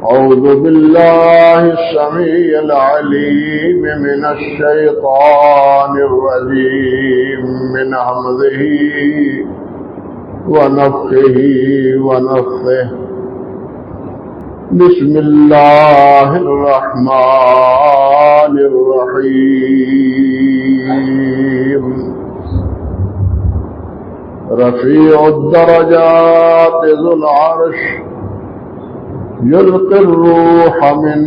أعوذ بالله السميع العليم من الشيطان الرجيم من همزه ونفخه ونفثه بسم الله الرحمن الرحيم رفيع الدرجات ذو العرش يلقي الروح من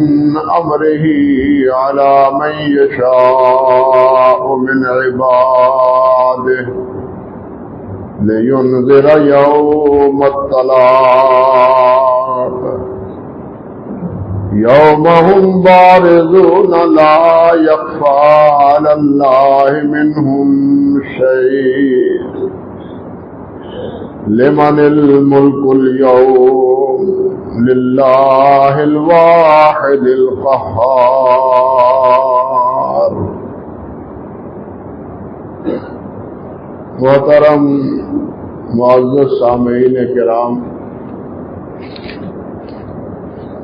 أمره على من يشاء من عباده لينذر يوم الطلاق يوم هم بارزون لا يخفى على الله منهم شيء لمن الملك اليوم لله الواحد القهار. محترم معزز سامعین کرام،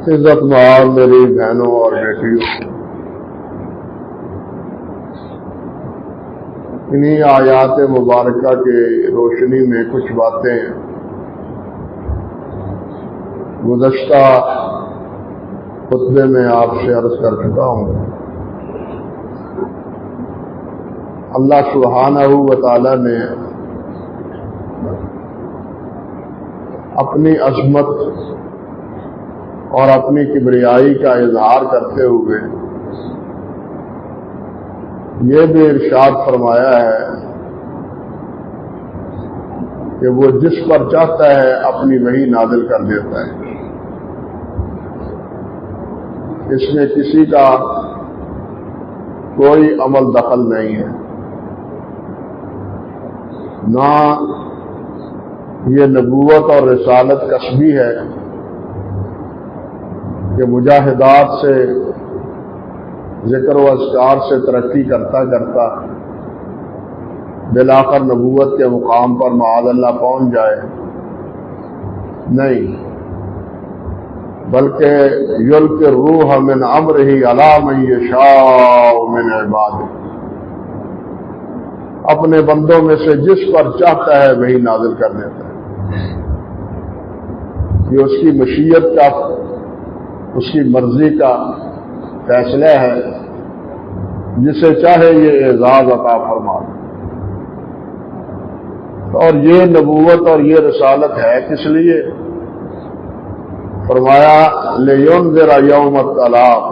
عزت مآب میری بہنوں اور بیٹیوں، انہی آیات مبارکہ کے روشنی میں کچھ باتیں گزشتہ خطبے میں آپ سے عرض کر چکا ہوں۔ اللہ سبحانہ و تعالی نے اپنی عظمت اور اپنی کبریائی کا اظہار کرتے ہوئے یہ بھی ارشاد فرمایا ہے کہ وہ جس پر چاہتا ہے اپنی وحی نازل کر دیتا ہے، اس میں کسی کا کوئی عمل دخل نہیں ہے، نہ یہ نبوت اور رسالت کسبی ہے کہ مجاہدات سے ذکر و اذکار سے ترقی کرتا کرتا بالآخر نبوت کے مقام پر معاذ اللہ پہنچ جائے، نہیں، بلکہ یلقی الروح من امرہ علی من یشاء من عبادہ، اپنے بندوں میں سے جس پر چاہتا ہے وہی نازل کر دیتا ہے۔ یہ اس کی مشیت کا، اس کی مرضی کا فیصلہ ہے، جسے چاہے یہ اعزاز عطا فرما۔ اور یہ نبوت اور یہ رسالت ہے کس لیے؟ فرمایا لِيُنذِرَ يَوْمَ الطَّلَاقِ،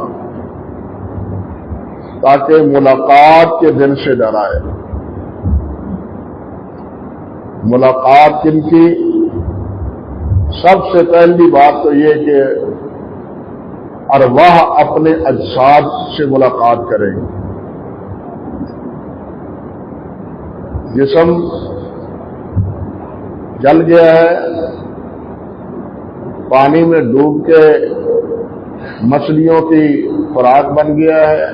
تاکہ ملاقات کے دن سے ڈرائے۔ ملاقات کن کی؟ سب سے پہلی بات تو یہ کہ ارواح اپنے اجساد سے ملاقات کریں گے۔ جسم جل گیا ہے، پانی میں ڈوب کے مچھلیوں کی خوراک بن گیا ہے،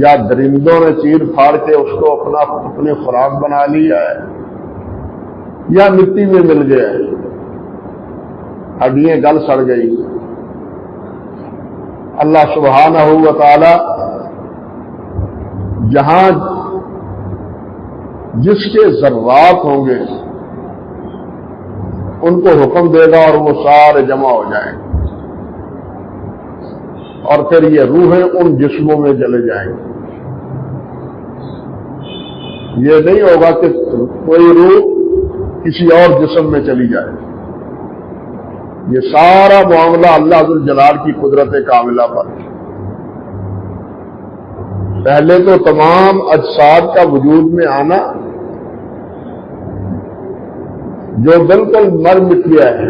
یا درندوں نے چیر پھاڑ کے اس کو اپنی خوراک بنا لیا ہے، یا مٹی میں مل گیا ہے، ہڈیاں گل سڑ گئی۔ اللہ سبحانہ و تعالی جہاں جس کے ذرات ہوں گے ان کو حکم دے گا اور وہ سارے جمع ہو جائیں گے، اور پھر یہ روحیں ان جسموں میں چلے جائیں گے۔ یہ نہیں ہوگا کہ کوئی روح کسی اور جسم میں چلی جائے، یہ سارا معاملہ اللہ ذو الجلال کی قدرت کاملہ پر۔ پہلے تو تمام اجساد کا وجود میں آنا جو بالکل مر مٹ گیا ہے،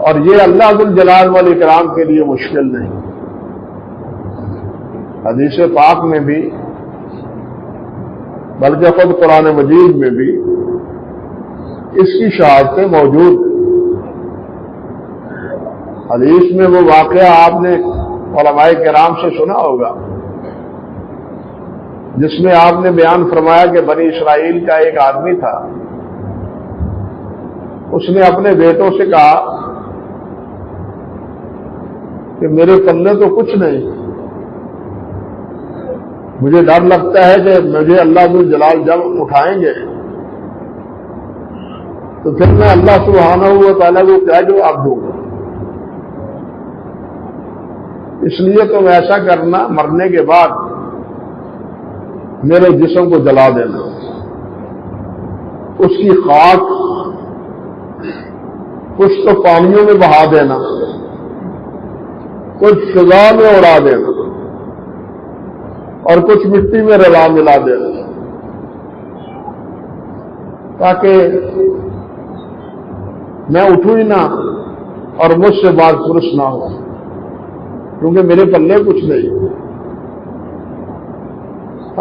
اور یہ اللہ ذو الجلال والاکرام کے لیے مشکل نہیں۔ حدیث پاک میں بھی بلکہ خود قرآن مجید میں بھی اس کی شہادتیں موجود ہیں۔ حدیث میں وہ واقعہ آپ نے علماء کرام سے سنا ہوگا جس میں آپ نے بیان فرمایا کہ بنی اسرائیل کا ایک آدمی تھا، اس نے اپنے بیٹوں سے کہا کہ میرے پلے تو کچھ نہیں، مجھے ڈر لگتا ہے کہ مجھے اللہ ذو الجلال جب اٹھائیں گے تو پھر میں اللہ سبحانہ و تعالیٰ کو کیا جواب دوں گا؟ اس لیے تم ایسا کرنا، مرنے کے بعد میرے جسم کو جلا دینا، اس کی خاک کچھ تو پانیوں میں بہا دینا، کچھ فضا میں اڑا دینا، اور کچھ مٹی میں رلا ملا دینا، تاکہ میں اٹھوں ہی نہ اور مجھ سے بات پرس نہ ہو، کیونکہ میرے پلے کچھ نہیں۔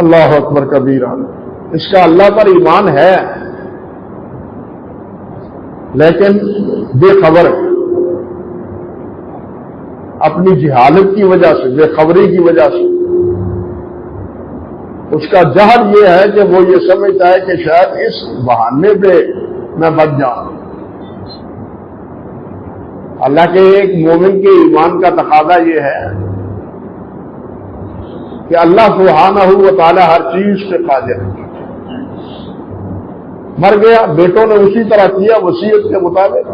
اللہ اکبر کبیرہ، اس کا اللہ پر ایمان ہے لیکن بے خبر ہے، اپنی جہالت کی وجہ سے، بے خبری کی وجہ سے اس کا جہل یہ ہے کہ وہ یہ سمجھتا ہے کہ شاید اس بہانے پہ میں بچ جاؤں۔ اللہ کے ایک مومن کے ایمان کا تقاضا یہ ہے کہ اللہ سبحانہ و تعالی ہر چیز پہ قادر ہے۔ مر گیا، بیٹوں نے اسی طرح کیا وصیت کے مطابق۔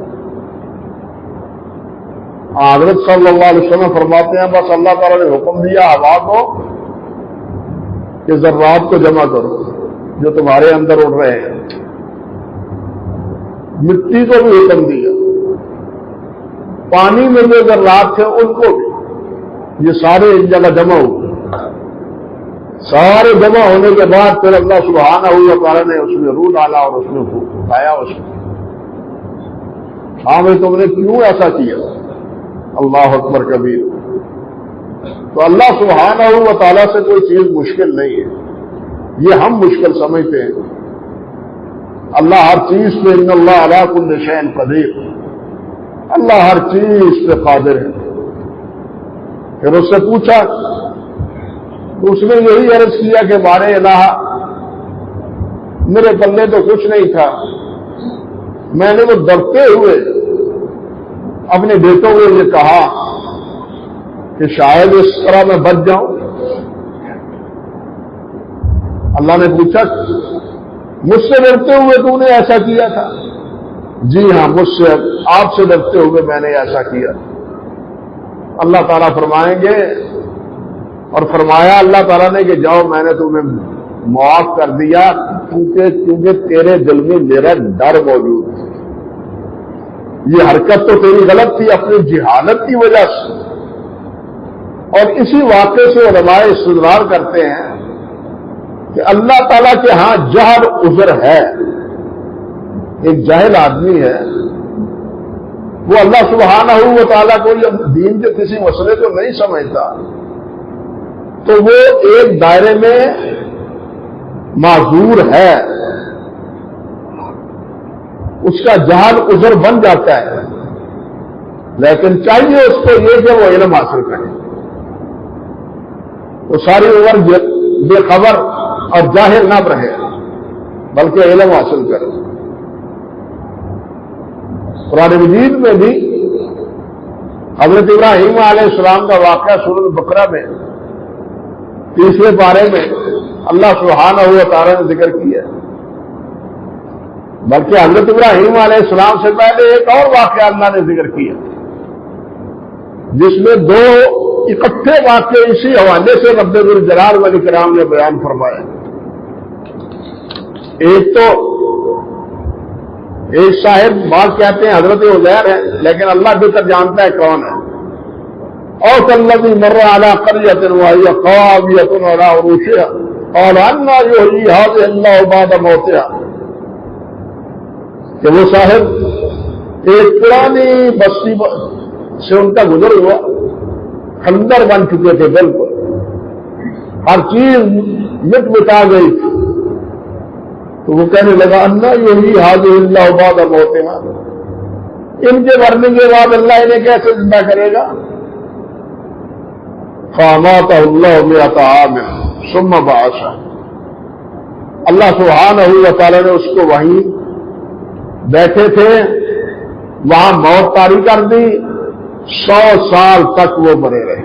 حضرت صلی اللہ علیہ وسلم فرماتے ہیں بس اللہ تعالیٰ نے حکم دیا ہوا کو کہ ذرات کو جمع کرو جو تمہارے اندر اڑ رہے ہیں، مٹی کو بھی حکم دیا، پانی میں جو ذرات تھے ان کو بھی، یہ سارے ایک جگہ جمع ہوئے۔ سارے جمع ہونے کے بعد پھر اللہ سبحانہ و تعالیٰ نے اس میں روح ڈالا اور اس میں اٹھایا اس میں۔ ہاں بھائی تم نے کیوں ایسا کیا؟ اللہ اکبر کبیر۔ تو اللہ سبحانہ و تعالیٰ سے کوئی چیز مشکل نہیں ہے، یہ ہم مشکل سمجھتے ہیں۔ اللہ ہر چیز پہ، ان اللہ علی کل شیء قدیر، اللہ ہر چیز پہ قادر ہے۔ پھر اس سے پوچھا تو اس نے یہی عرض کیا کہ بارے الہ، میرے پلے تو کچھ نہیں تھا، میں نے وہ ڈرتے ہوئے اپنے بیٹوں کو یہ کہا کہ شاید اس طرح میں بچ جاؤں۔ اللہ نے پوچھا مجھ سے ڈرتے ہوئے تو نے ایسا کیا تھا؟ جی ہاں، مجھ سے، آپ سے ڈرتے ہوئے میں نے ایسا کیا۔ اللہ تعالیٰ فرمائیں گے، اور فرمایا اللہ تعالیٰ نے کہ جاؤ میں نے تمہیں معاف کر دیا کیونکہ تیرے دل میں میرا ڈر موجود ہے۔ یہ حرکت تو تیری غلط تھی اپنی جہالت کی وجہ سے۔ اور اسی واقعے سے علماء استدلال کرتے ہیں کہ اللہ تعالیٰ کے ہاں جہل عذر ہے۔ ایک جاہل آدمی ہے، وہ اللہ سبحانہ و تعالیٰ کو یہ دین کے کسی مسئلے کو نہیں سمجھتا، تو وہ ایک دائرے میں معذور ہے، اس کا جہل عذر بن جاتا ہے، لیکن چاہیے اس کو یہ کہ وہ علم حاصل کرے۔ وہ ساری عمر بے خبر اور جاہل نہ رہے بلکہ علم حاصل کرے۔ قرآن مجید میں بھی حضرت ابراہیم علیہ السلام کا واقعہ سورۃ بقرہ میں 30ویں پارے میں اللہ سبحانہ و تعالیٰ نے ذکر کیا، بلکہ حضرت ابراہیم علیہ السلام سے پہلے ایک اور واقعہ اللہ نے ذکر کیا جس میں دو اکٹھے واقعے اسی حوالے سے رب ذو الجلال والاکرام نے بیان فرمایا۔ ایک صاحب بات کہتے ہیں حضرت عزیر ہے، لیکن اللہ بہتر جانتا ہے کون ہے۔ اور کالذی مر علی قریۃ وہی خاویۃ علی عروشہا قال انا یحیی ھذہ اللہ بعد موتہا، کہ وہ صاحب ایک پرانی بستی سے ان کا گزر ہوا، خندر بن چکے تھے، بالکل ہر چیز مٹ مٹا گئی تھی، تو وہ کہنے لگا انا یحیی ھذہ اللہ بعد موتہا، ان کے مرنے کے بعد اللہ انہیں کیسے زندہ کرے گا؟ فاماتہ اللہ مئۃ عام ثم بعثہ، اللہ سبحانہ و تعالیٰ نے اس کو وہیں بیٹھے تھے وہاں موت طاری کر دی، 100 سال تک وہ مرے رہے.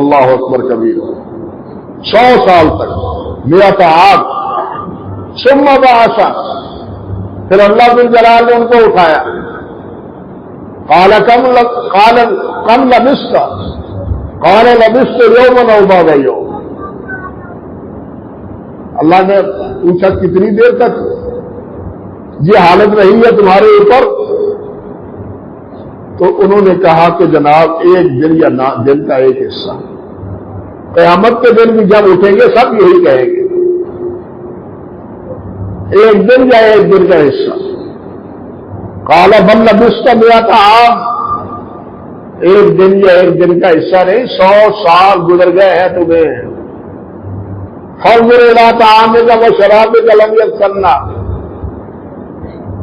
اللہ اکبر کبیر. 100 سال تک میات عام. ثم بعث، پھر اللہ ذوالجلال نے ان کو اٹھایا. قال کم لبثت؟ قال لبثت یوما او بعض یوم. اللہ نے پوچھا کتنی دیر تک یہ حالت رہی ہے تمہارے اوپر؟ تو انہوں نے کہا کہ جناب ایک دن یا دن کا ایک حصہ. قیامت کے دن بھی جب اٹھیں گے سب یہی کہیں گے، ایک دن یا ایک دن کا حصہ. قال بل لبثت مئۃ عام، ایک دن یا ایک دن کا حصہ نہیں، 100 سال گزر گئے ہیں تمہیں. فانظر الی طعامک وشرابک لم یتسنى،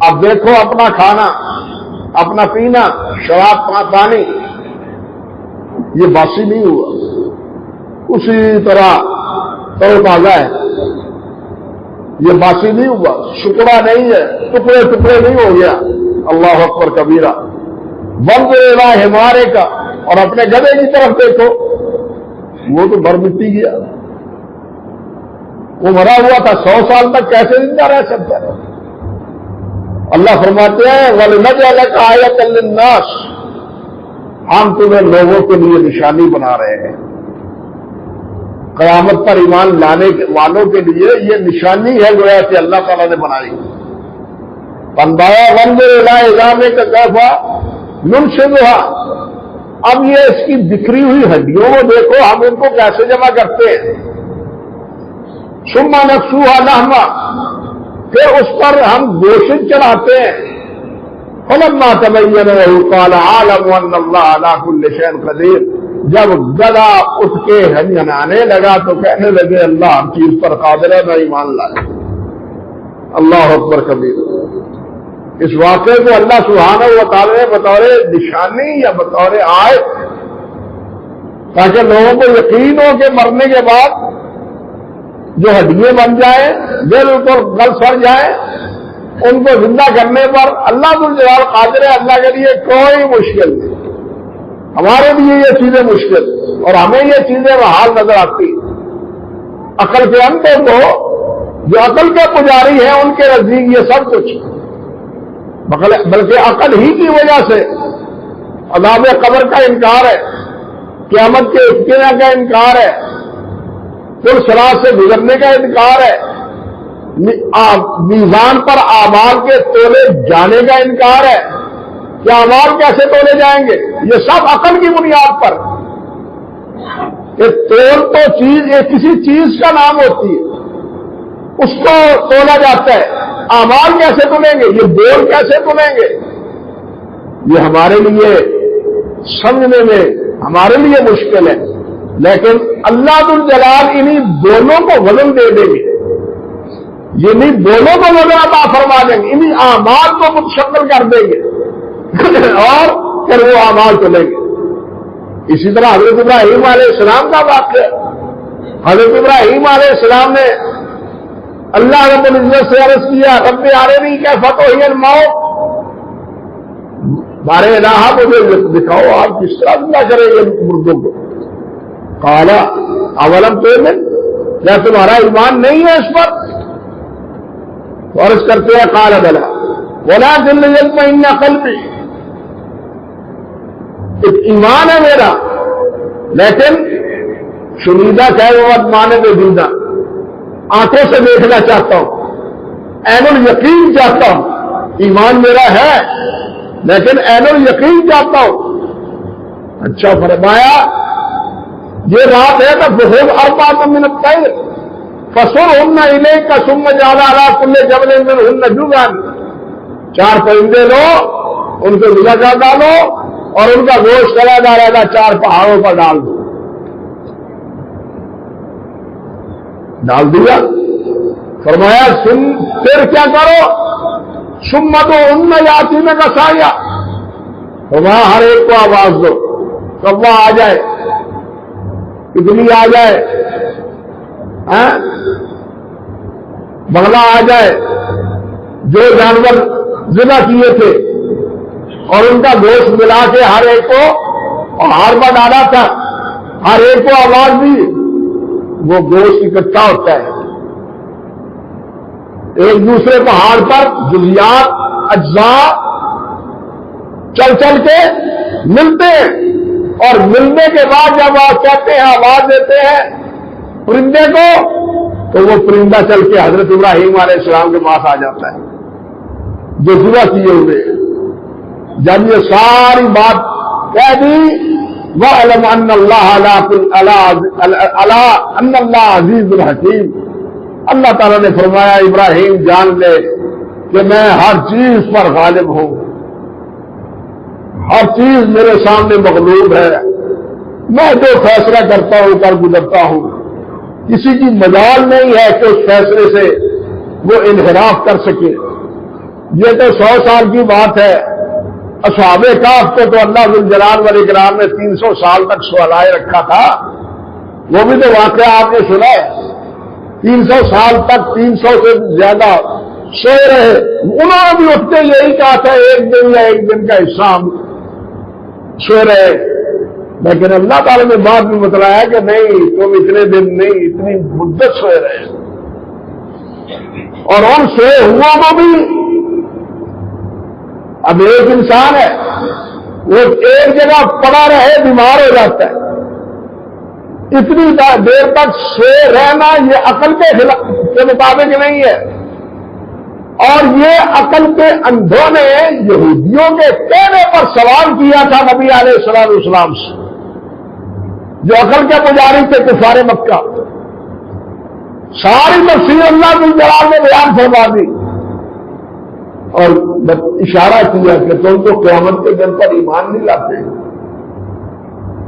اب دیکھو اپنا کھانا، اپنا پینا، شراب پانی، یہ باسی نہیں ہوا، اسی طرح تر و تازہ ہے. یہ باسی نہیں ہوا، شکڑا نہیں ہے، ٹکڑے ٹکڑے نہیں ہو گیا. اللہ اکبر کبیرہ. وانظر الی حمارک، اور اپنے گدھے کی طرف دیکھو، وہ تو بھر مٹی گیا، وہ مرا ہوا تھا. 100 سال تک کیسے زندہ رہ سکتا ہے؟ اللہ فرماتے ہیں وَلِنَجْعَلَكَ آیَةً لِلنَّاسِ، ہم تمہیں لوگوں کے لیے نشانی بنا رہے ہیں. قیامت پر ایمان لانے والوں کے لیے یہ نشانی ہے گویا کہ اللہ تعالیٰ نے بنائی. بندایا وانظر الی عظامک کیف ننشزها، اب یہ اس کی بکھری ہوئی ہڈیوں کو دیکھو، ہم ان کو کیسے جمع کرتے ہیں. ثم نکسوها لحما، پھر اس پر ہم گوشت چڑھاتے ہیں. فلما تبین له قال اعلم ان اللہ علی کل شیء قدیر، جب گدھا اٹھ کے ہنہنانے لگا تو کہنے لگے اللہ ہر چیز پر قادر ہے، میں ایمان لائے. اللہ اکبر کبیر. اس واقعے کو اللہ سبحانہ و تعالی نے بطور نشانی یا بطور آیت، تاکہ لوگوں کو یقین ہو کہ مرنے کے بعد جو ہڈیاں بن جائیں، بالکل گل سڑ جائیں، ان کو زندہ کرنے پر اللہ ذوالجلال قادر ہے. اللہ کے لیے کوئی مشکل نہیں. ہمارے لیے یہ چیزیں مشکل، اور ہمیں یہ چیزیں محال نظر آتی. عقل کے اندر کو جو عقل کے پجاری ہیں ان کے نزدیک یہ سب کچھ، بلکہ عقل ہی کی وجہ سے عذاب قبر کا انکار ہے، قیامت کے افتتاح کا انکار ہے، پل صراط سے گزرنے کا انکار ہے، میزان پر اعمال کے تولے جانے کا انکار ہے کہ اعمال کیسے تولے جائیں گے. یہ سب عقل کی بنیاد پر. یہ تول تو چیز یہ کسی چیز کا نام ہوتی ہے، اس کو تولا جاتا ہے. اعمال کیسے تولیں گے، یہ بول کیسے تولیں گے، یہ ہمارے لیے سمجھنے میں ہمارے لیے مشکل ہے. لیکن اللہ ذوالجلال انہی دونوں کو وزن دے دیں گے، یہ نہیں دونوں کو وزن عطا فرما دیں گے، انہی اعمال کو متشکل کر دیں گے اور پھر وہ اعمال چلیں گے. اسی طرح حضرت ابراہیم علیہ السلام کا واقعہ، حضرت ابراہیم علیہ السلام نے اللہ رب العزت سے عرض کیا رب ارنی کیف تحیی الموت، بارے الہ مجھے دکھاؤ آپ کس طرح زندہ کریں گے مردوں کو. قال اولم تؤمن، کیا تمہارا ایمان نہیں ہے اس پر؟ عرض کرتے ہیں قال بلی ولکن لیطمئن قلبی، ایمان ہے میرا لیکن شنیدہ چاہے وہ مانے میں دیدہ، آنکھوں سے دیکھنا چاہتا ہوں، عین الیقین چاہتا ہوں. ایمان میرا ہے لیکن عین الیقین چاہتا ہوں. اچھا فرمایا یہ رات ہے تو فخذ اربعۃ من الطیر فصرهن الیک ثم اجعل علی کل جبل منهن جزءا، 4 پرندے لو ان کو جدا کر ڈالو اور ان کا گوشت چلا جا رہا 4 پہاڑوں پر ڈال دو. ڈال دیا. فرمایا سن پھر کیا کرو، ثم ادعوهن یاتینک سعیا، فرمایا ہر ایک کو آواز دو، کوا آ جائے، کتنی آ جائے، بغلا آ جائے، جو جانور ذبح کیے تھے اور ان کا گوشت ملا کے ہر ایک کو پہاڑ پر ڈالا تھا، ہر ایک کو آواز دی، وہ گوشت اکٹھا ہوتا ہے، ایک دوسرے پہاڑ پر جزیات اجزاء چل چل کے ملتے ہیں، اور ملنے کے بعد جب آپ کہتے ہیں آواز دیتے ہیں پرندے کو، تو وہ پرندہ چل کے حضرت ابراہیم علیہ السلام کے پاس آ جاتا ہے جو ذبح کیے ہوئے۔ جب یہ ساری بات کہہ دی، وَاعْلَمْ أَنَّ اللَّهَ عَزِيزٌ الحکیم، اللہ تعالیٰ نے فرمایا ابراہیم جان لے کہ میں ہر چیز پر غالب ہوں، ہر چیز میرے سامنے مغلوب ہے، میں جو فیصلہ کرتا ہوں کر گزرتا ہوں، کسی کی مجال نہیں ہے کہ اس فیصلے سے وہ انحراف کر سکے۔ یہ تو 100 سال کی بات ہے، اصحاب کہف کو تو اللہ ذو الجلال والاکرام نے 300 سال تک سوالائے رکھا تھا، وہ بھی تو واقعہ آپ نے سنا ہے، 300 سال تک 300 سے زیادہ سوئے رہے، انہوں نے بھی اٹھتے یہی کہا تھا ایک دن یا ایک دن کا حصہ ہم سوئے رہے، لیکن اللہ تعالی نے بعد میں بتلایا کہ نہیں، تم اتنے دن نہیں، اتنی مدت سوئے رہے، اور ان سوئے ہوا کو بھی اب ایک انسان ہے، وہ ایک جگہ پڑا رہے بیمار ہو جاتا ہے، اتنی دیر تک سوئے رہنا یہ عقل کے مطابق نہیں ہے، اور یہ عقل کے اندھوں نے یہودیوں کے کہنے پر سوال کیا تھا نبی علیہ السلام سے، جو عقل کے پجاری تھے کفار مکہ، ساری تفصیل اللہ ذو الجلال نے بیان فرما دی، اور اشارہ کیا کہ تم تو قیامت کے دن پر ایمان نہیں لاتے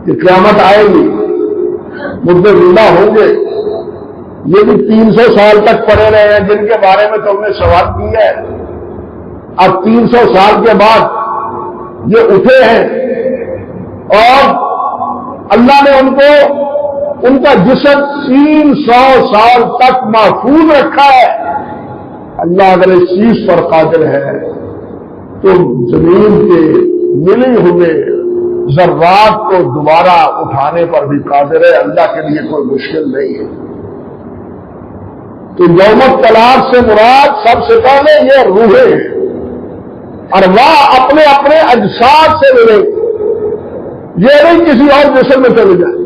کہ قیامت آئے گی، مردے زندہ ہوں گے، یہ بھی 300 سال تک پڑے رہے ہیں جن کے بارے میں تم نے سوال کیا ہے، اب 300 سال کے بعد یہ اٹھے ہیں، اور اللہ نے ان کا جسم 300 سال تک محفوظ رکھا ہے۔ اللہ اگر اس چیز پر قادر ہے تو زمین کے ملے ہوئے ذرات کو دوبارہ اٹھانے پر بھی قادر ہے، اللہ کے لیے کوئی مشکل نہیں ہے۔ تو یوم الطلاق سے مراد سب سے پہلے یہ روحیں ہیں، ارواح اپنے اپنے اجساد سے ملے، یہ نہیں کسی اور جسم میں چلے جائے۔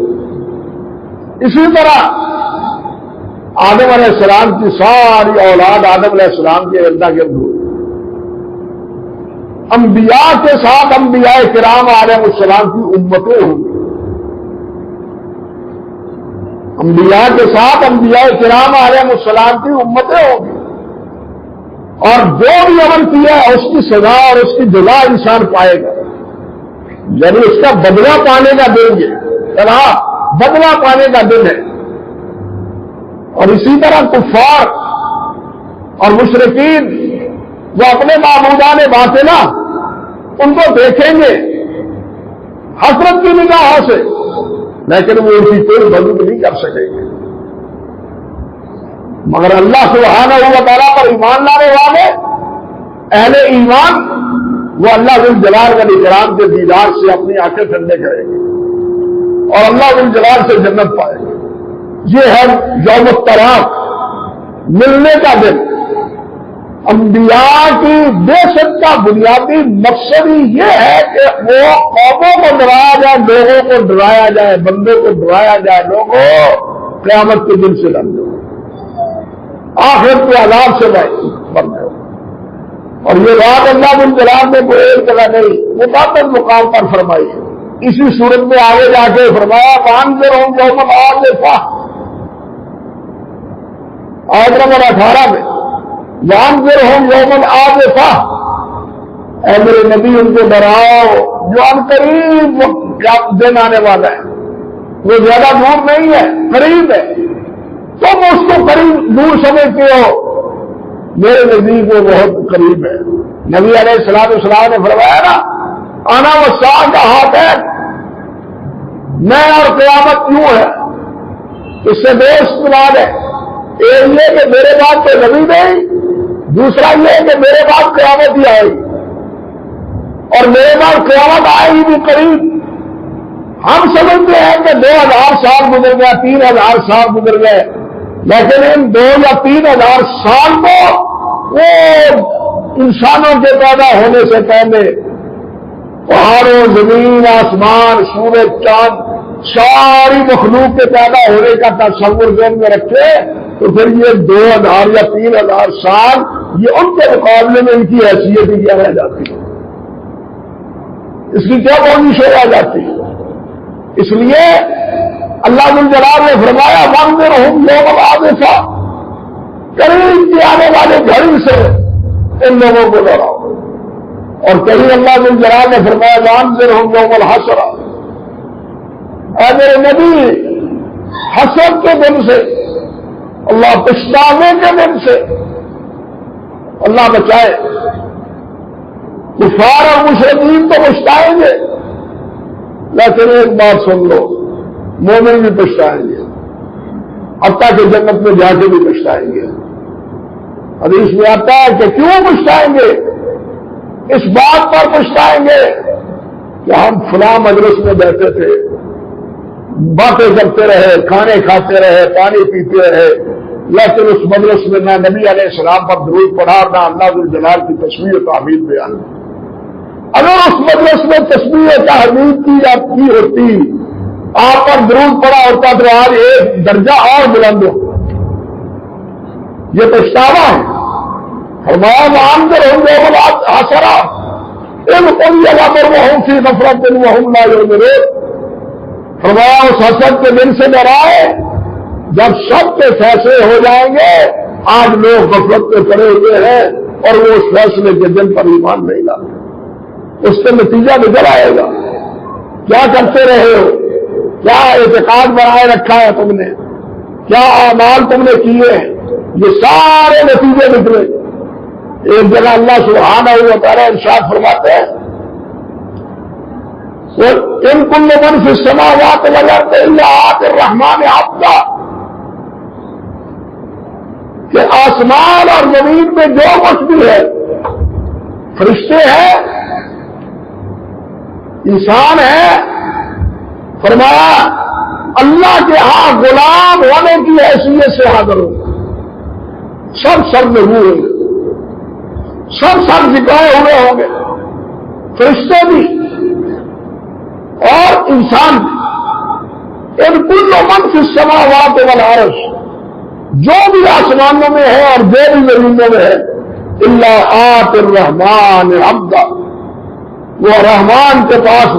اسی طرح آدم علیہ السلام کی ساری اولاد آدم علیہ السلام کے ارد گرد ہوئی، انبیاء کے ساتھ انبیاء کرام علیہ السلام کی امتیں ہوں، انبیاء کے ساتھ انبیاء کرام علیہ السلام کی امتیں ہوں گی، اور جو بھی عمل کیا ہے اس کی سزا اور اس کی جزا انسان پائے گا، یعنی اس کا بدلہ پانے کا دن یہ بدلہ پانے کا دن ہے۔ اور اسی طرح کفار اور مشرکین وہ اپنے معبودان باطلہ ان کو دیکھیں گے حسرت کی نگاہوں سے، لیکن وہ ان کی کوئی مدد نہیں کر سکیں گے، مگر اللہ سبحانہ و تعالیٰ پر ایمان لانے والے اہل ایمان وہ اللہ ذو الجلال والاکرام کے دیدار سے اپنی آنکھیں ٹھنڈے کریں گے اور اللہ ذو الجلال سے جنت پائیں گے۔ یہ ہے یوم الطلاق، ملنے کا دن۔ انبیاء کی بعثت کا بنیادی مقصد ہی یہ ہے کہ وہ قوموں کو ڈرایا جائے، لوگوں کو ڈرایا جائے، بندوں کو ڈرایا جائے، لوگوں قیامت کے دن سے ڈر جائے، آخرت کے عذاب سے بن جائے۔ اور یہ بات اللہ ذو الجلال نے کوئی ایک جگہ نہیں، متعدد مقام پر فرمائی ہے۔ اسی صورت میں آگے جا کے فرمایا وانذرہم یوم العاصفہ، آیت نمبر 18 میں وانذرہم یوم العاصفہ، اے میرے نبی ان کو ڈراؤ جو ان قریب دن آنے والا ہے، وہ زیادہ دور نہیں ہے، قریب ہے، تم اس کو قریب دور سمجھتے ہو، میرے نزدیک وہ بہت قریب ہے۔ نبی علیہ السلام نے فرمایا نا آنا والساعہ کا ہاتھ ہے، میں اور قیامت یوں ہے، اس سے دوست مراد ہے، ایک یہ کہ میرے بعد کوئی نبی نہیں، دوسرا یہ کہ میرے بعد قیامت ہی آئے گی، اور میرے بعد قیامت آئے گی بھی قریب. ہم سمجھتے ہیں کہ 2000 سال گزر گیا، 3000 سال گزر گئے، لیکن ان 2 یا 3000 سال کو وہ انسانوں کے پیدا ہونے سے پہلے پہاڑوں، زمین، آسمان، سورج، چاند، ساری مخلوق کے پیدا ہونے کا تصور ذہن میں رکھے تو پھر یہ 2000 یا 3000 سال یہ ان کے مقابلے میں ان کی حیثیت ہی کیا رہ جاتی ہے، اس کی کیا پوزیشن رہ جاتی ہے. اس لیے اللہ ذو الجلال نے فرمایا وانذرہم یوم العاصفہ، قریب کے آنے والے گھڑی سے ان لوگوں کو ڈراؤ. اور کہیں اللہ ذو الجلال نے فرمایا وانذرہم یوم الحشر، اے میرے نبی حشر کے دن سے، اللہ پچھتانے کے دن سے اللہ بچائے. کفار اور مشرکین تو پچھتائیں گے، لیکن ایک بات سن لو، مومن بھی پچھتائیں گے، حتیٰ کہ جنت میں جا کے بھی پچھتائیں گے. حدیث میں آتا ہے کہ کیوں پچھتائیں گے؟ اس بات پر پچھتائیں گے کہ ہم فلاں مجلس میں بیٹھے تھے، باتیں کرتے رہے، کھانے کھاتے رہے، پانی پیتے رہے، لیکن اس مجلس میں نہ نبی علیہ السلام پر درود پڑھا، نہ اللہ ذو الجلال کی تسبیح و تحمید بیان. اگر اس مجلس میں تسبیح و تحمید کی جاتی ہوتی، آپ پر درود پڑا ہوتا تو آج ایک درجہ اور بلند ہو. یہ پچھتاوا ہے. فرمایا وانذرہم یوم الحشر اذ قضی الامر فی غفلۃ وہم لا یؤمنون. فرمایا اس حشر کے دن سے ڈرائے جب سب کے فیصلے ہو جائیں گے. آج لوگ غفلت میں پڑے ہوئے ہیں اور وہ اس فیصلے کے دن پر ایمان نہیں لاتے. اس کا نتیجہ نکل آئے گا. کیا کرتے رہے ہو، کیا اعتقاد بنائے رکھا ہے تم نے، کیا اعمال تم نے کیے ہیں، یہ سارے نتیجے نکلے. ایک جگہ اللہ سبحانہ و تعالیٰ ارشاد فرماتے ہیں ان کل من فی السماوات والارض الا آتی الرحمن عبدا، کہ آسمان اور زمین میں جو کچھ بھی ہے، فرشتے ہیں، انسان ہے، فرمایا اللہ کے ہاں غلام ہونے کی حیثیت سے حاضر ہو. سب میں ہوں گے، سب جگائے ہوئے ہوں گے، فرشتے بھی اور انسان بھی. ان کل من فی السماوات والارض، جو بھی آسمانوں میں ہے اور جو بھی زمینوں میں ہے، الا آتی الرحمن عبدا، وہ رحمان کے پاس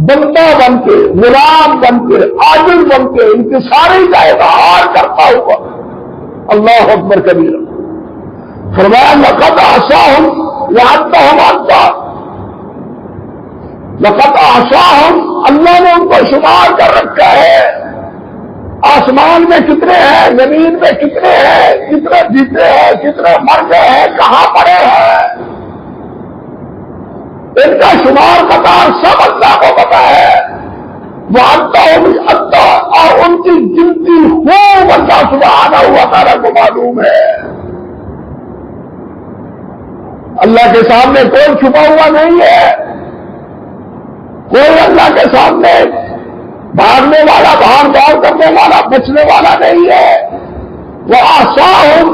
بندہ بن کے، غلام بن کے، عاجز بن کے انکساری کا اظہار کرتا ہوا. اللہ اکبر کبیرہ. فرمایا لقد احصاہم وعدہم عدا، لقد احصاہم، اللہ نے ان کو شمار کر رکھا ہے. آسمان میں کتنے ہیں، زمین میں کتنے ہیں، کتنے جیتے ہیں، کتنے مر گئے ہیں، کہاں پڑے ہیں، ان کا شمار قطار سب اللہ کو پتا ہے. وعدہم عدا، اور ان کی گنتی خوب اللہ سبحانہ و تعالیٰ کو معلوم ہے. اللہ کے سامنے کوئی چھپا ہوا نہیں ہے، کوئی اللہ کے سامنے بھاگنے والا، بھاگ دوڑ کرنے والا، بچنے والا نہیں ہے. وہ آساہم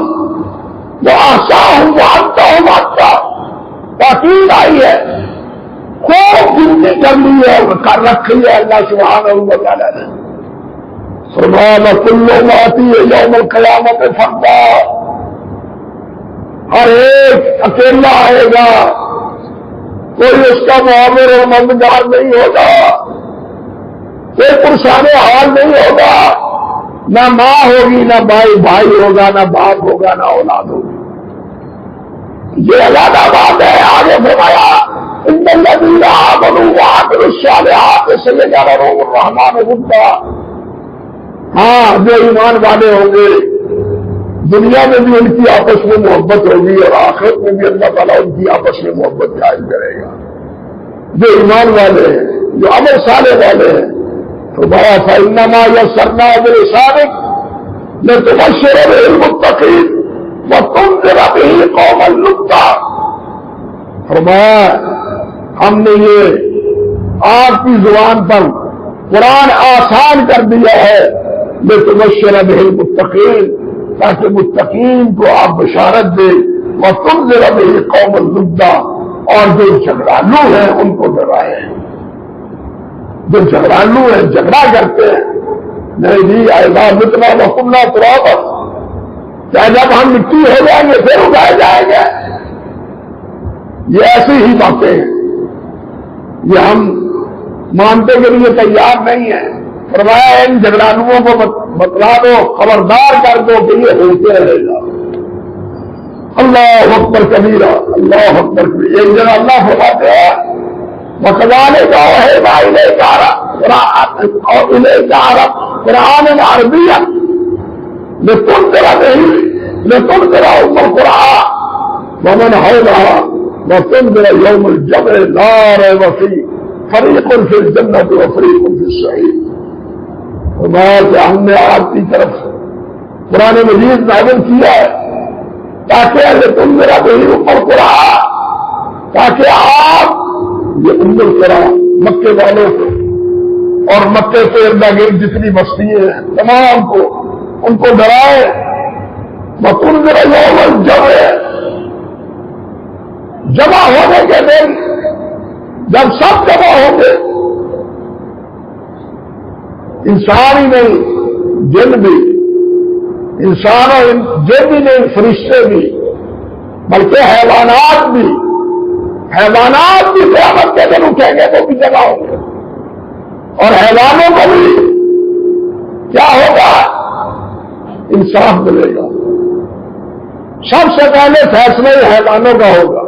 وعدہم عدا، تاکید آئی ہے، خوب گنتی کر لی ہے، کر رکھی ہے اللہ سبحانہ و تعالیٰ نے. فرمایا وَكُلُّ آتِیہ یوم القیامۃ فردا، ہر ایک اکیلا آئے گا، کوئی اس کا معاور اور مددگار نہیں ہوگا، کوئی پرسان حال نہیں ہوگا، نہ ماں ہوگی، نہ بھائی ہوگا، نہ باپ ہوگا، نہ اولاد ہوگی. یہ علیحدہ بات ہے. آگے فرمایا ان الذین آمنوا وعملوا الصالحات سیجعل الرحمن ودا. ہاں، جو ایمان والے ہوں گے دنیا میں بھی ان کی آپس میں محبت ہوگی اور آخرت میں بھی اللہ تعالیٰ ان کی آپس میں محبت قائم کرے گا. جو ایمان والے ہیں، جو عمل صالح والے ہیں، تو بڑا فإنما يسرناه بلسانك لتبشر به المتقين وتنذر به قوما لدا. فرمایا ہم نے یہ آپ کی زبان پر قرآن آسان کر دیا ہے لتبشر بہ المتقین، تاکہ متقین کو آپ بشارت دیں، وتنذر بہ قوم لدا، اور جو جھگڑالو ہیں ان کو ڈرائے۔ جو جھگڑالو ہیں، جھگڑا کرتے ہیں، نہیں جی ایسا متنا وکنا ترابا، کیا جب ہم مٹی ہو جائیں گے پھر اگائے جائیں گے؟ یہ ایسی ہی باتیں ہیں، یہ ہم مانتے کے لیے تیار نہیں ہیں۔ فرمایا ان جھگڑالوؤں کو بتلا دو، خبردار کر دو کہ یہ ہوتے رہے گا۔ اللہ اکبر کبیرہ، اللہ اکبر کبیرہ۔ ایک جگہ اللہ فرماتے ہیں وَكَذَلِكَ أَوْحَيْنَا إِلَيْكَ قُرْآنًا عَرَبِيًّا لِتُنذِرَ أُمَّ الْقُرَىٰ وَمَنْ حَوْلَهَا وَتُنذِرَ يَوْمَ الْجَمْعِ لَا رَيْبَ فِيهِ فَرِيقٌ فِي الْجَنَّةِ وَفَرِيقٌ فِي السَّعِيرِ۔ فرمایا کہ ہم نے آپ کی طرف قرآن مجید نازل کیا ہے تاکہ لِتُنذِرَ بِهِ أُمَّ الْقُرَىٰ، تاکہ آپ یہ ام القریٰ مکے والوں کو اور مکے سے ارد گرد جتنی بستیاں ہیں تمام کو ان کو ڈرائے۔ وَتُنذِرَ يَوْمَ الْجَمْعِ، جمع ہونے کے دن جب سب جمع ہوں گے، انسان ہی نہیں جن بھی، انسان اور جن بھی نہیں فرشتے بھی، بلکہ حیوانات بھی قیامت کے دن اٹھیں گے تو بھی جگہ ہوں گے، اور حیوانوں کو بھی کیا ہوگا؟ انصاف ملے گا۔ سب سے پہلے فیصلہ حیوانوں کا ہوگا،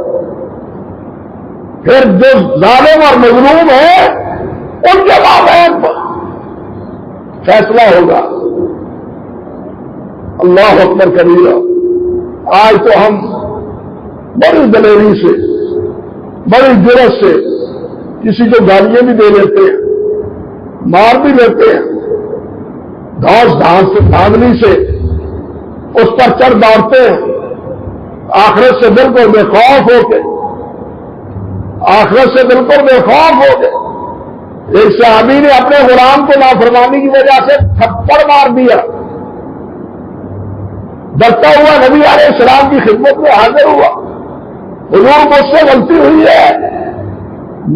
پھر جو ظالم اور مظلوم ہے ان کے مابین فیصلہ ہوگا۔ اللہ اکبر کبیرہ۔ آج تو ہم بڑی دلیری سے، بڑی جرت سے کسی کو گالیاں بھی دے لیتے ہیں، مار بھی لیتے ہیں، گھاس دھاندلی سے اس پر چڑھ دوڑتے ہیں، آخرت سے بالکل بے خوف ہو کے، آخرت سے بالکل بے خوف ہو کے۔ ایک صحابی نے اپنے غلام کو نافرمانی کی وجہ سے تھپڑ مار دیا، ڈرتا ہوا نبی علیہ السلام کی خدمت میں حاضر ہوا، حضور مجھ سے غلطی ہوئی ہے،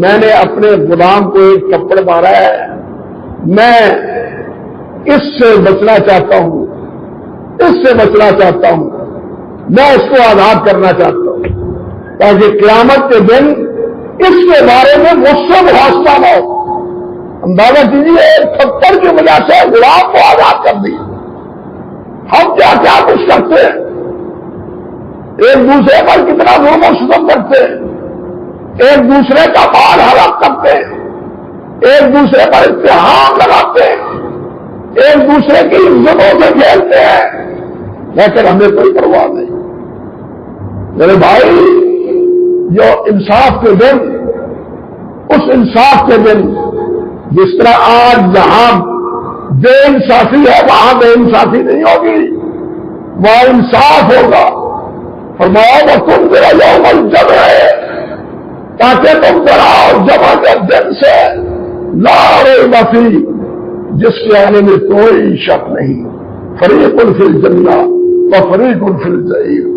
میں نے اپنے غلام کو ایک تھپڑ مارا ہے، میں اس سے بچنا چاہتا ہوں، میں اس کو آزاد کرنا چاہتا ہوں تاکہ قیامت کے دن اس کے بارے میں مجھ سے محاسبہ نہ ہو۔ اندازہ کیجیے ایک تھپڑ کی وجہ سے غلام کو آزاد کر دی۔ ہم کیا کیا کچھ کرتے ہیں، ایک دوسرے پر کتنا ظلم و ستم کرتے ہیں، ایک دوسرے کا مال حرام کرتے ہیں، ایک دوسرے پر اتہام لگاتے ہیں، ایک دوسرے کی عزتوں سے کھیلتے ہیں، لیکن ہمیں کوئی پرواہ نہیں۔ میرے بھائی، جو انصاف کے دن، اس انصاف کے دن جس طرح آج جہاں بے انصافی ہے وہاں بے انصافی نہیں ہوگی، وہاں انصاف ہوگا۔ فرمایا وَتُنذِرَ يَوْمَ الْجَمْعِ، تاکہ تم ڈراؤ جمع کے دن سے لا ریب فیہ، جس کے آنے میں کوئی شک نہیں۔ فریق فی الجنہ وفریق فی الجحیم،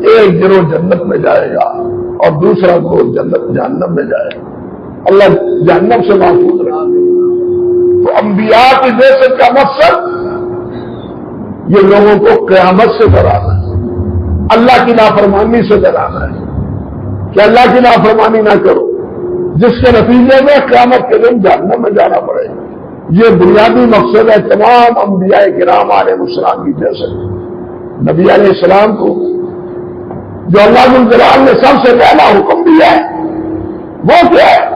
ایک گروہ جنت میں جائے گا اور دوسرا گروہ جہنم میں جائے گا۔ اللہ جہنم سے محفوظ رکھے۔ تو انبیاء کی بعثت کا مقصد یہ لوگوں کو قیامت سے ڈرانا ہے، اللہ کی نافرمانی سے ڈرانا ہے کہ اللہ کی نافرمانی نہ کرو، جس کے نتیجے میں قیامت کے دن جہنم میں جانا پڑے گا۔ یہ بنیادی مقصد ہے تمام انبیاء کرام علیہ السلام کی بعثت۔ نبی علیہ السلام کو جو اللہ ذو الجلال نے سب سے پہلا حکم دیا ہے وہ کیا ہے؟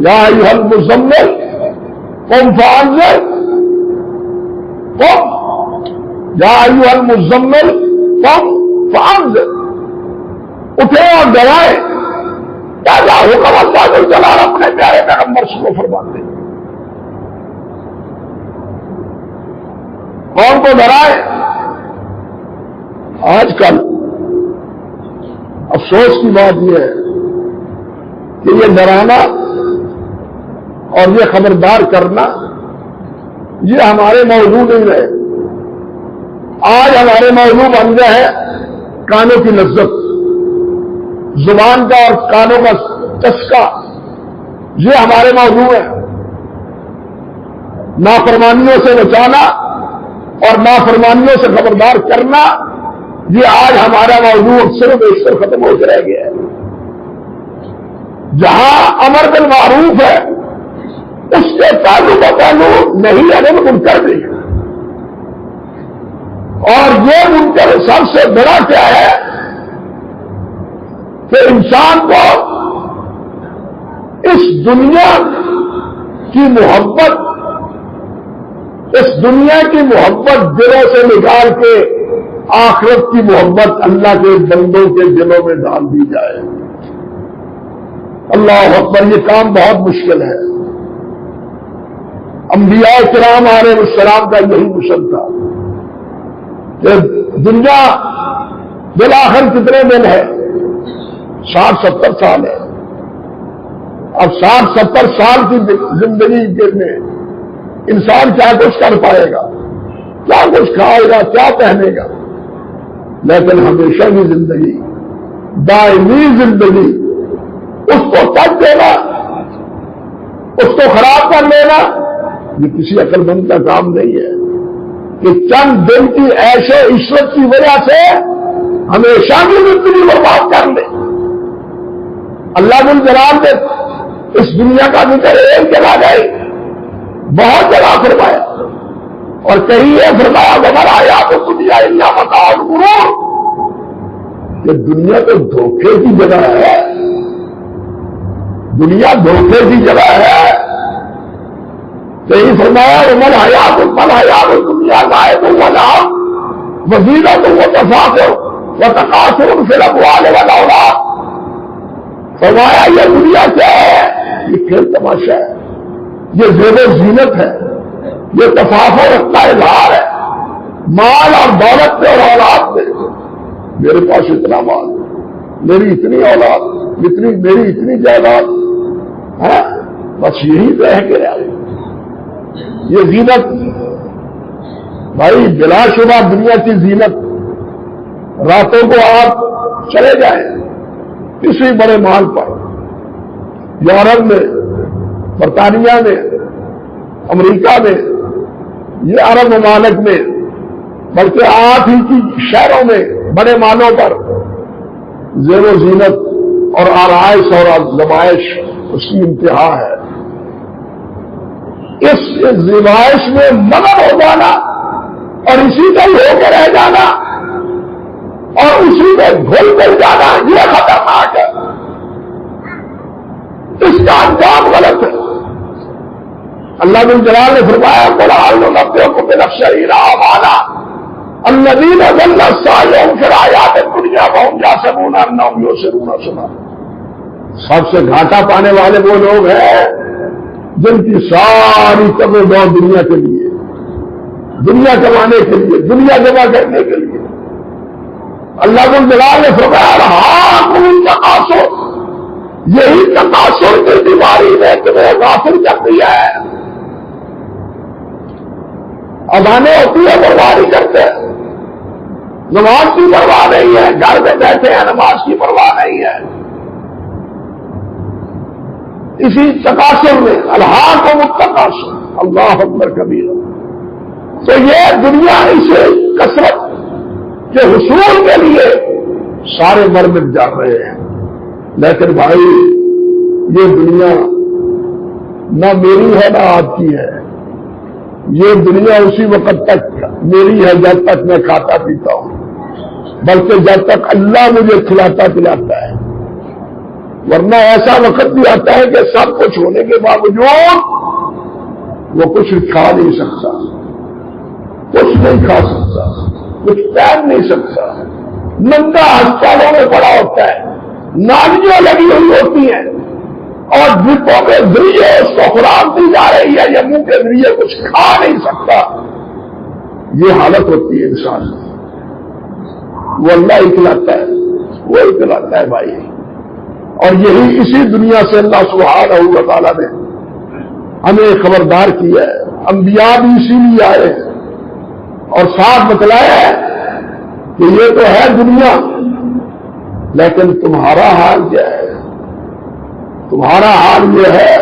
یا ایھا المزمل قم فانذر، قم، یا ایھا المزمل قم فانذر، اٹھے اور ڈرائے۔ پہلا حکم اللہ ذو الجلال اپنے پیارے پیغمبر کو فرماتے ہیں، کون کو ڈرائے؟ آج کل افسوس کی بات یہ ہے کہ یہ ڈرانا اور یہ خبردار کرنا یہ ہمارے موضوع نہیں رہے. آج ہمارے موضوع بن گئے ہیں کانوں کی لذت، زبان کا اور کانوں کا چسکا، یہ ہمارے موضوع ہے. نافرمانیوں سے بچانا اور نافرمانیوں سے خبردار کرنا، یہ آج ہمارا موضوع اکثر و بیشتر ختم ہو کے رہ گیا ہے. جہاں امر بالمعروف ہے اس کے پہلو کا پہلو نہیں ہے منکر بھی. اور یہ منکر سب سے بڑا کیا ہے کہ انسان کو اس دنیا کی محبت، اس دنیا کی محبت دلوں سے نکال کے آخرت کی محبت اللہ کے بندوں کے دلوں میں ڈال دی جائے. اللہ اکبر، یہ کام بہت مشکل ہے. انبیاء کرام علیہ السلام کا یہی مشن تھا کہ دنیا بالآخر کتنے دن ہے؟ 60-70 سال ہے. اب 60-70 سال کی زندگی کے میں انسان کیا کچھ کر پائے گا، کیا کچھ کھائے گا، کیا پہنے گا؟ لیکن ہمیشہ کی زندگی، دائمی زندگی، اس کو تک دینا، اس کو خراب کر لینا، یہ کسی عقل مند کا کام نہیں ہے کہ چند دن کی عیش و عشرت کی وجہ سے ہمیشہ کی زندگی برباد کر لے. اللہ جل جلال نے اس دنیا کا ذکر ایک جگہ گئے بہت جگہ فرمایا، اور کہیں یہ فرمایا ومن الحیات الدنیا الا متاع الغرور، کہ دنیا تو دھوکے کی جگہ ہے، دنیا دھوکے کی جگہ ہے. کہیں فرمایا ومن الحیات الدنیا لعب ولہو وزینۃ وتفاخر وتکاثر فی الاموال والاولاد. فرمایا یہ دنیا کیا ہے؟ یہ کھیل تماشا ہے، یہ زیب و زینت ہے، یہ تفاخر کا اظہار ہے، مال اور دولت میں اور اولاد میں. میرے پاس اتنا مال، میری اتنی اولاد، میری اتنی جائیداد ہے، بس یہی رہ کے آئے. یہ زینت بھائی بلا شبہ دنیا کی زینت. راتوں کو آپ چلے جائیں کسی بڑے مال پر، یورپ میں، برطانیہ میں، امریکہ میں، یہ عرب ممالک میں، بلکہ آپ ہی کی شہروں میں بڑے مالوں پر زیر و زینت اور آرائش اور زمائش اس کی انتہا ہے. اس زمائش میں مگن ہو جانا اور اسی کا ہی ہو کے رہ جانا اور اسی میں گھل مل جانا، یہ خطرناک ہے. اس کا انجام غلط ہے. اللہ جل جلال نے فرمایا قل هل ننبئكم بالاخسرین اعمالا الذین ضل سعیهم فی الحیاۃ الدنیا وهم یحسبون انهم یحسنون صنعا. سب سے گھاٹا پانے والے وہ لوگ ہیں جن کی ساری تب و دو دنیا کے لیے، دنیا کمانے کے لیے، دنیا جمع کرنے کے لیے. اللہ جل جلال نے فرمایا الہاکم التکاثر، یہی تکاثر کی بیماری نے تمہیں غافل کر دیا ہے. اذانیں ہوتی ہے بربادی کرتے ہیں، نماز کی پرواہ نہیں ہے، گھر میں بیٹھے ہیں نماز کی پرواہ نہیں ہے. اسی تکاثر میں الہاکم التکاثر، اللہ اکبر کبیرہ. تو یہ دنیا اسے کثرت کے حصول کے لیے سارے مر جا رہے ہیں. لیکن بھائی یہ دنیا نہ میری ہے نہ آپ کی ہے. یہ دنیا اسی وقت تک میری ہے جب تک میں کھاتا پیتا ہوں، بلکہ جب تک اللہ مجھے کھلاتا پلاتا ہے. ورنہ ایسا وقت بھی آتا ہے کہ سب کچھ ہونے کے باوجود وہ کچھ کھا نہیں سکتا، کچھ نہیں کھا سکتا، کچھ پہن نہیں سکتا، ننگا ہسپتالوں میں پڑا ہوتا ہے، نالیاں لگی ہوئی ہوتی ہیں اور ڈرپوں کے ذریعے اس کو خوراک دی جا رہی ہے، یا منہ کے ذریعے کچھ کھا نہیں سکتا. یہ حالت ہوتی ہے انسان کی. وہ اللہ ہی کھلاتا ہے، وہ ہی کھلاتا ہے بھائی. اور یہی اسی دنیا سے اللہ سبحانہ و تعالیٰ نے ہمیں خبردار کیا ہے. انبیاء بھی اسی لیے آئے ہیں اور ساتھ بتلایا ہے کہ یہ تو ہے دنیا، لیکن تمہارا حال کیا ہے؟ تمہارا حال یہ ہے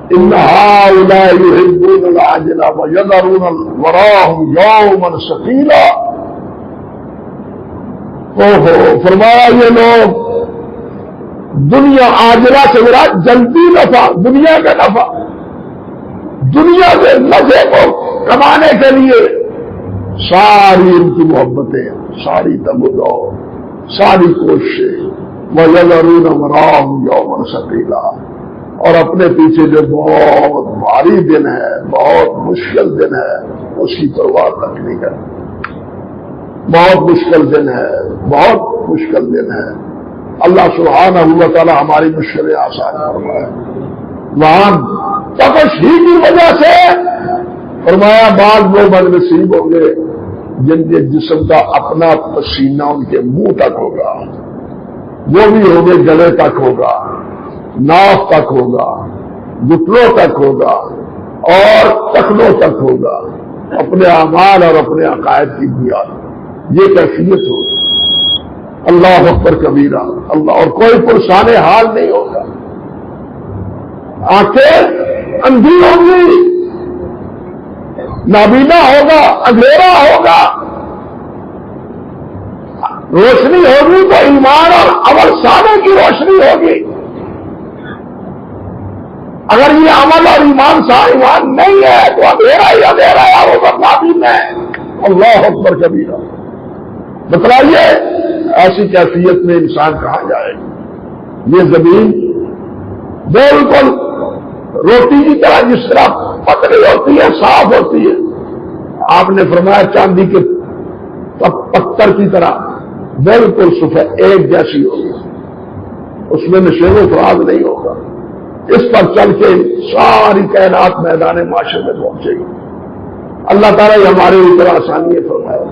ان هؤلاء يحبون العاجلة ويذرون وراءهم يوما ثقيلا. فرمایا یہ لوگ دنیا عاجلہ سے مراد جلدی نفع، دنیا کا نفع، دنیا کے نفع کو کمانے کے لیے ساری ان کی محبتیں، ساری تمنا، ساری کوششیں، وَيَذَرُونَ وَرَاءَهُمْ يَوْمًا ثَقِيلًا، اور اپنے پیچھے جو بہت بھاری دن ہے، بہت مشکل دن ہے، اس کی پرواہ تک نہیں کرتے. بہت مشکل دن ہے، بہت مشکل دن ہے. اللہ سبحانہ و تعالی ہماری مشکلیں آسان فرمائے. وہاں تپش ہی کی وجہ سے فرمایا بعض لوگ بدنصیب ہوں گے جن کے جسم کا اپنا پسینہ ان کے منہ تک ہوگا، وہ بھی ہوں گے گلے تک ہوگا، ناف تک ہوگا، گھٹنوں تک ہوگا اور ٹخنوں تک ہوگا، اپنے اعمال اور اپنے عقائد کی بنیاد یہ کیفیت ہوگی. اللہ اکبر کبیرہ. اللہ، اور کوئی پرسان حال نہیں ہوگا. آنکھیں اندھی ہوں گی، نابینا ہوگا، اندھیرا ہوگا. روشنی ہوگی تو ایمان اور عمل صالح کی روشنی ہوگی. اگر یہ عمل اور ایمان ایمان نہیں ہے تو اندھیرا ہی اندھیرا ہے، وہ نابینا ہے. اللہ اکبر کبیرہ. بتلائیے ایسی کیفیت میں انسان کہاں جائے گا؟ یہ زمین بالکل روٹی کی طرح جس طرح پتلی ہوتی ہے، صاف ہوتی ہے، آپ نے فرمایا چاندی کے پتھر کی طرح بالکل سفید ایک جیسی ہوگی، اس میں نشیب و فراز نہیں ہوگا. اس پر چل کے ساری کائنات میدان معاشرے میں پہنچے گی. اللہ تعالیٰ یہ ہمارے اوپر آسانی فرمایا.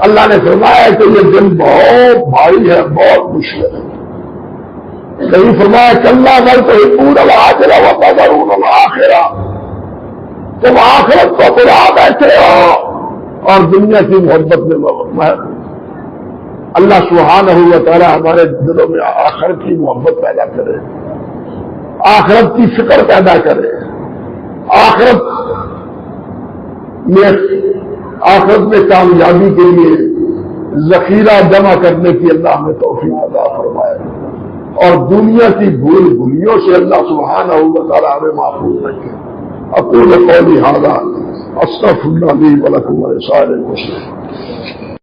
اللہ نے فرمایا کہ یہ دن بہت بھاری ہے، بہت مشکل ہے. کہیں فرمایا کلّا بل تحبون العاجلہ وتذرون الآخرہ، تم آخرت کو بلا بیٹھے ہو اور دنیا کی محبت میں. اللہ سبحانہ و تعالی ہمارے دلوں میں آخرت کی محبت پیدا کرے، آخرت کی فکر پیدا کرے، آخرت میں کامیابی کے لیے ذخیرہ جمع کرنے کی اللہ ہمیں توفیق عطا فرمائے، اور دنیا کی بھول بھولیوں سے اللہ سبحانہ و تعالی ہمیں محفوظ رکھے. اقول قولی ھذا استغفر اللہ لی ولکم ولسائر المسلمین.